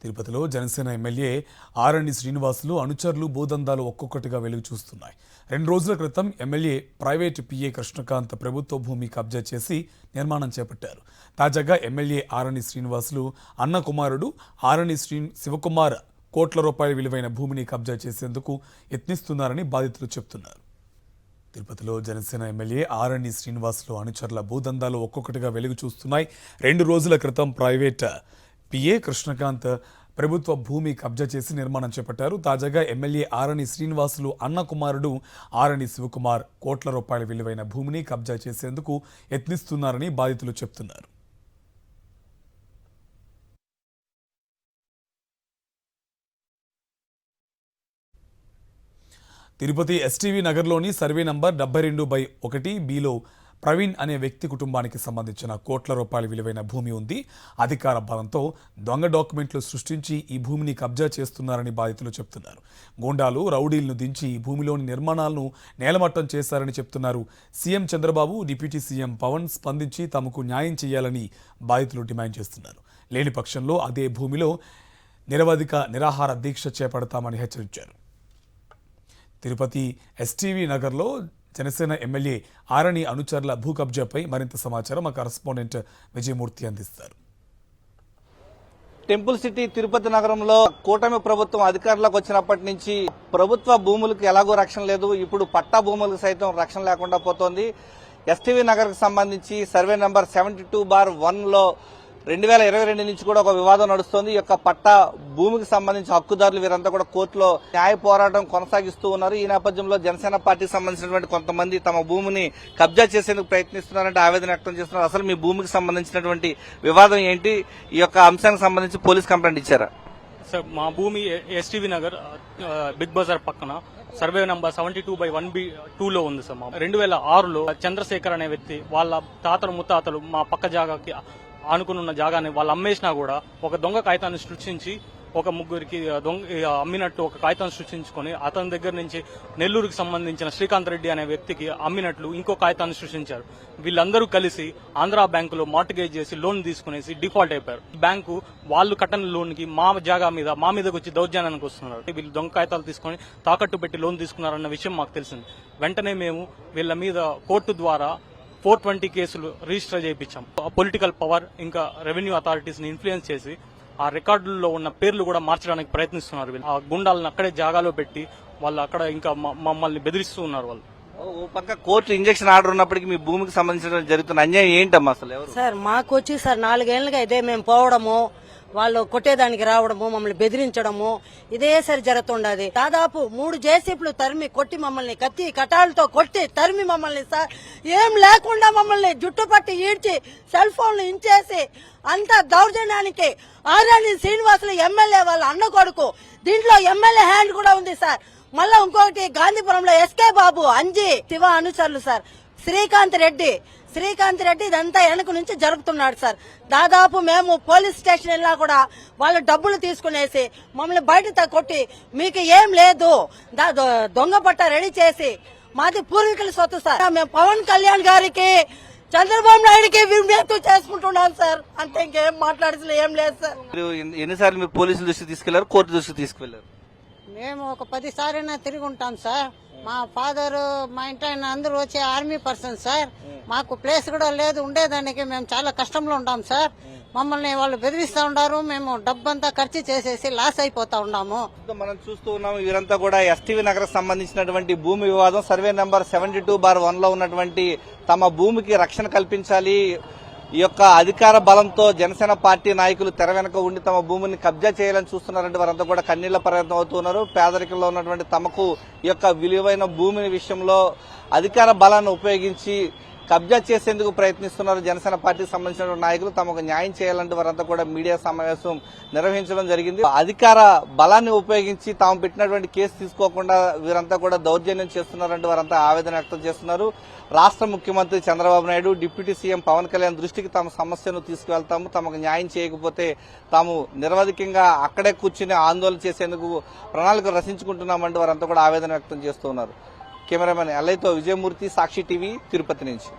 తిరుపతిలో జనసేన ఎమ్మెల్యే ఆరణి శ్రీనివాసులు అనుచరులు భూదందాలు ఒక్కొక్కటిగా వెలుగు చూస్తున్నాయి. 2 రోజుల క్రితం ఎమ్మెల్యే ప్రైవేటు పిఏ కృష్ణకాంత్ ప్రభుత్వ భూమి కబ్జా చేసి నిర్మాణం చేపట్టారు. తాజాగా ఎమ్మెల్యే ఆరణి శ్రీనివాసులు అన్న కుమారుడు ఆరణి శివకుమార్ కోట్ల రూపాయల విలువైన భూమిని కబ్జా చేసేందుకు యత్నిస్తున్నారని బాధితులు చెబుతున్నారు. తిరుపతిలో జనసేన ఎమ్మెల్యే ఆరణి శ్రీనివాసులు అనుచరుల భూదందాలు ఒక్కొక్కటిగా వెలుగు చూస్తున్నాయి. 2 రోజుల క్రితం ప్రైవేట్ పిఏ కృష్ణకాంత్ ప్రభుత్వ భూమి కబ్జా చేసి నిర్మాణం చేపట్టారు. తాజాగా ఎమ్మెల్యే ఆరణి శ్రీనివాసులు అన్న కుమారుడు ఆరణి శివకుమార్ కోట్ల రూపాయల విలువైన భూమిని కబ్జా చేసేందుకు యత్నిస్తున్నారని బాధితులు చెబుతున్నారు. తిరుపతి ఎస్టీవీ నగర్లోని సర్వే నంబర్ 72/1 బిలో ప్రవీణ్ అనే వ్యక్తి కుటుంబానికి సంబంధించిన కోట్ల రూపాయల విలువైన భూమి ఉంది. అధికార బలంతో దొంగ డాక్యుమెంట్లు సృష్టించి ఈ భూమిని కబ్జా చేస్తున్నారని బాధితులు చెప్తున్నారు. గూండాలు రౌడీలను దించి ఈ భూమిలోని నిర్మాణాలను నేలమట్టం చేశారని చెప్తున్నారు. CM Chandrababu, deputy CM Pawan స్పందించి తమకు న్యాయం చేయాలని బాధితులు డిమాండ్ చేస్తున్నారు. లేని పక్షంలో అదే భూమిలో నిరవధిక నిరాహార దీక్ష చేపడతామని హెచ్చరించారు. తిరుపతి ఎస్టీవీ నగర్లో జనసేన ఎమ్మెల్యే ఆరణి అనుచరుల భూ కబ్జాపై మరింత సమాచారం మా కరెస్పాండెంట్ విజయమూర్తి అందిస్తారు. టెంపుల్ సిటీ తిరుపతి నగరంలో కూటమి ప్రభుత్వం అధికారంలోకి వచ్చినప్పటి నుంచి ప్రభుత్వ భూములకు ఎలాగో రక్షణ లేదు. ఇప్పుడు పట్టా భూములకు సైతం రక్షణ లేకుండా పోతోంది. ఎస్టీవీ నగర్కు సంబంధించి సర్వే నంబర్ 72/1లో 2022 నుంచి కూడా ఒక వివాదం నడుస్తోంది. ఈ యొక్క పట్టా భూమికి సంబంధించి హక్కుదారులు వీరంతా కూడా కోర్టులో న్యాయ పోరాటం కొనసాగిస్తూ ఉన్నారు. ఈ నేపథ్యంలో జనసేన పార్టీకి సంబంధించినటువంటి కొంతమంది తమ భూమిని కబ్జా చేసేందుకు ప్రయత్నిస్తున్నారంటే ఆవేదన వ్యక్తం చేస్తున్నారు. అసలు మీ భూమికి సంబంధించినటువంటి వివాదం ఏంటి? ఈ యొక్క అంశానికి సంబంధించి పోలీస్ కంప్లైంట్ ఇచ్చారా? సార్, మా భూమి ఎస్టీవీ నగర్ బిగ్ బజార్ పక్కన సర్వే నంబర్ 72/1B2లో ఉంది సార్. 2006లో చంద్రశేఖర్ అనే వ్యక్తి వాళ్ళ తాతలు ముత్తాతలు మా పక్క జాగాకి ఆనుకున్న జాగాని వాళ్ళు అమ్మేసినా కూడా ఒక దొంగ కాగితాన్ని సృష్టించి ఒక ముగ్గురికి అమ్మినట్టు ఒక కాగితాన్ని సృష్టించుకొని అతని దగ్గర నుంచి నెల్లూరుకి సంబంధించిన శ్రీకాంత్ రెడ్డి అనే వ్యక్తికి అమ్మినట్లు ఇంకో కాగితాన్ని సృష్టించారు. వీళ్ళందరూ కలిసి ఆంధ్రా బ్యాంకులో మార్టిగేజ్ చేసి లోన్ తీసుకునేసి డిఫాల్ట్ అయిపోయారు. బ్యాంకు వాళ్ళు కట్టని లోన్ కి మా జాగా మీద మా మీదకి వచ్చి దౌర్జన్యానికి వస్తున్నారు. వీళ్ళు దొంగ కాగితాలు తీసుకుని తాకట్టు పెట్టి లోన్ తీసుకున్నారన్న విషయం మాకు తెలిసింది. వెంటనే మేము వీళ్ళ మీద కోర్టు ద్వారా 420 కేసులు రిజిస్టర్ చేయించాం. పొలిటికల్ పవర్ ఇంకా రెవెన్యూ అథారిటీస్ ని ఇన్ఫ్లుయెన్స్ చేసి ఆ రికార్డుల్లో ఉన్న పేర్లు కూడా మార్చడానికి ప్రయత్నిస్తున్నారు. ఆ గుండాలను అక్కడే జాగాలో పెట్టి వాళ్ళు అక్కడ ఇంకా మమ్మల్ని బెదిరిస్తూ ఉన్నారు. వాళ్ళు ఓ పక్క కోర్టు ఇంజక్షన్ ఆర్డర్ ఉన్నప్పటికీ మీ భూమికి సంబంధించిన జరుగుతున్న అన్యాయం ఏంటమ్మా అసలు? సార్, మాకు వచ్చి సార్ 4 ఏళ్లుగా ఇదే మేము పోవడము, వాళ్ళు కొట్టేదానికి రావడము, మమ్మల్ని బెదిరించడము ఇదే సరి జరుగుతుండది. దాదాపు 3 జేసీపీలు తరిమి కొట్టి మమ్మల్ని కత్తి కటాలతో కొట్టి తరిమి మమ్మల్ని సార్ ఏం లేకుండా మమ్మల్ని జుట్టు పట్టి ఈడ్చి సెల్ ఫోన్లు ఇంచేసి అంత దౌర్జన్యానికి ఆరణి శ్రీనివాసులు ఎమ్మెల్యే వాళ్ళ అన్న కొడుకు, దీంట్లో ఎమ్మెల్యే హ్యాండ్ కూడా ఉంది సార్. మళ్ళా ఇంకొకటి గాంధీపురంలో ఎస్కే బాబు అంజి శివ అనుచరులు సార్ శ్రీకాంత్ రెడ్డి ఇదంతా వెనక నుంచి జరుపుతున్నాడు సార్. దాదాపు మేము పోలీస్ స్టేషన్ వెళ్ళా కూడా వాళ్ళు డబ్బులు తీసుకునేసి మమ్మల్ని బయట కొట్టి మీకు ఏం లేదు దొంగ పట్ట రెడీ చేసి మాది పూర్వీకుల సొత్తు సార్. మేము పవన్ కళ్యాణ్ గారికి చంద్రబాబు నాయుడికి విజ్ఞప్తి చేసుకుంటున్నాం సార్. అంతే, ఇంకేం మాట్లాడాల్సిన ఏం లేదు సార్. ఎన్నిసార్లు మీరు పోలీసుల దృష్టికి తీసుకెళ్లారు, కోర్టు దృష్టికి తీసుకెళ్లారు? మేము ఒక 10 సార్లు తిరిగి ఉంటాం సార్. మా ఫాదర్, మా ఇంటి ఆయన అందరూ వచ్చే ఆర్మీ పర్సన్ సార్. మాకు ప్లేస్ కూడా లేదు ఉండేదానికి. మేము చాలా కష్టంలో ఉంటాం సార్. మమ్మల్ని వాళ్ళు బెదిరిస్తూ ఉన్నారు. మేము డబ్బంతా ఖర్చు చేసేసి లాస్ అయిపోతా ఉన్నాము. మనం చూస్తూ ఉన్నాము వీరంతా కూడా ఎస్టీవీ నగర్ సంబంధించినటువంటి భూమి వివాదం. సర్వే నెంబర్ 72/1లో ఉన్నటువంటి తమ భూమికి రక్షణ కల్పించాలి. ఈ యొక్క అధికార బలంతో జనసేన పార్టీ నాయకులు తెర వెనక ఉండి తమ భూమిని కబ్జా చేయాలని చూస్తున్నారంటే వారంతా కూడా కన్నీళ్ల పర్యంతం అవుతున్నారు. పేదరికంలో ఉన్నటువంటి తమకు ఈ యొక్క విలువైన భూమి విషయంలో అధికార బలాన్ని ఉపయోగించి కబ్జా చేసేందుకు ప్రయత్నిస్తున్నారు జనసేన పార్టీకి సంబంధించిన నాయకులు. తమకు న్యాయం చేయాలంటే వారంతా కూడా మీడియా సమావేశం నిర్వహించడం జరిగింది. అధికార బలాన్ని ఉపయోగించి తాము పెట్టినటువంటి కేసు తీసుకోకుండా వీరంతా కూడా దౌర్జన్యం చేస్తున్నారంటే వారంతా ఆవేదన వ్యక్తం చేస్తున్నారు. రాష్ట్ర ముఖ్యమంత్రి చంద్రబాబు నాయుడు, డిప్యూటీ సీఎం పవన్ కళ్యాణ్ దృష్టికి తమ సమస్యను తీసుకువెళ్తాము, తమకు న్యాయం చేయకపోతే తాము నిరవధికంగా అక్కడే కూర్చుని ఆందోళన చేసేందుకు ప్రణాళిక రచించుకుంటున్నామంటూ వారంతా కూడా ఆవేదన వ్యక్తం చేస్తున్నారు. కెమెరామెన్ ఎల్ఐతో విజయమూర్తి, సాక్షి టీవీ, తిరుపతి నుంచి.